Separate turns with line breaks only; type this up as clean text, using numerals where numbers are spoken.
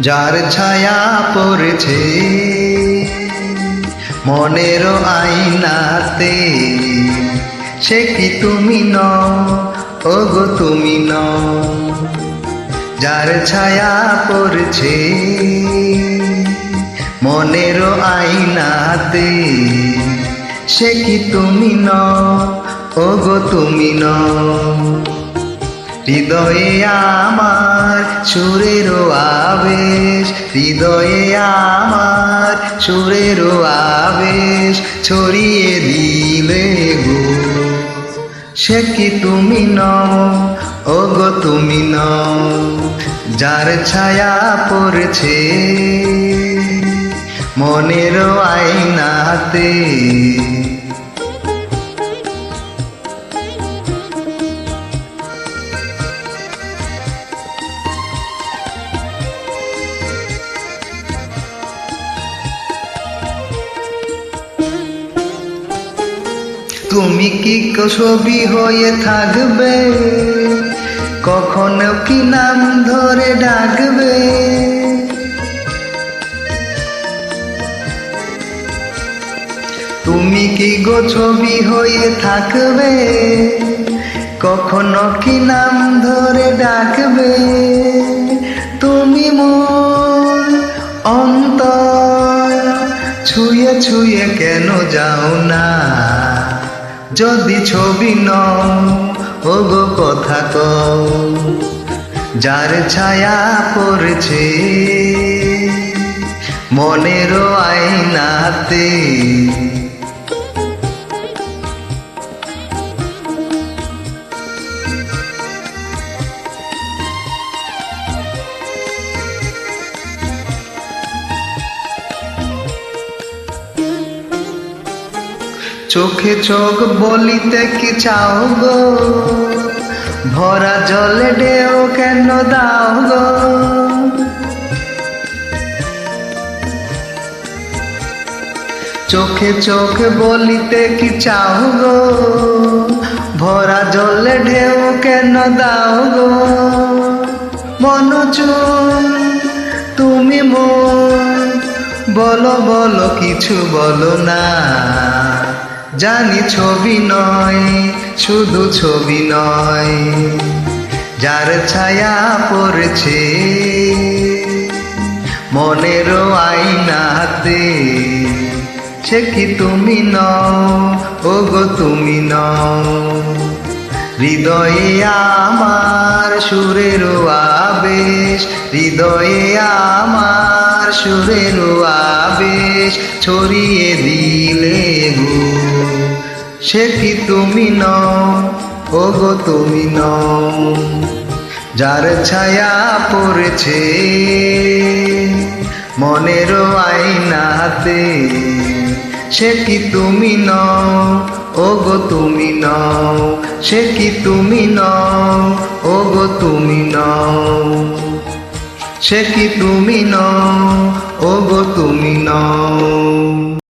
যার ছায়া পড়েছে মনের আয়নাতে, সে কি তুমি নও, ওগো তুমি নও। যার ছায়া পড়েছে মনের আয়নাতে, সে কি তুমি নও, ওগো তুমি নও। হৃদয়ে আমার সুরের আবেশ, হৃদয়ে আমার সুরের আবেশ ছড়িয়ে দিলে গো, সে কি তুমি নও, ওগো তুমি নও। যার ছায়া পড়েছে মনের আয়নাতে, তুমি কি ছবি হয়ে থাকবে, কখনো কি নাম ধরে ডাকবে। তুমি কি গো ছবি হয়ে থাকবে, কখনো কি নাম ধরে ডাকবে। তুমি মোর অন্তর ছুঁয়ে ছুঁয়ে কেন যাও না, যদি ছবি নও, ওগো কথা কও। যার ছায়া পড়েছে মনের আয়নাতে, চোখে চোখ বলিতে কি চাও গো, ভরা জলে ঢেউ কেন দাও গো। চোখে চোখ বলিতে কি চাও গো, ভরা জলে ঢেউ কেন দাও গো। মনচুন তুমি মোর, বলো বলো কিছু বলো না। জানি ছবি নয়, শুধু ছবি নয়। যার ছায়া পড়েছে মনের আয়নাতে, সে কি তুমি নও, ওগো তুমি নও। হৃদয়ে আমার সুরের আবেশ, হৃদয়ে আমার সুরের আবেশ ছড়িয়ে দিলে গো, সে কি তুমি নও, ওগো তুমি নও। যার ছায়া পড়েছে মনের আয়নাতে, সে কি তুমি নও, ওগো তুমি নও। সে কি তুমি নও, ওগো তুমি নও। সে কি তুমি নও, ওগো তুমি নও।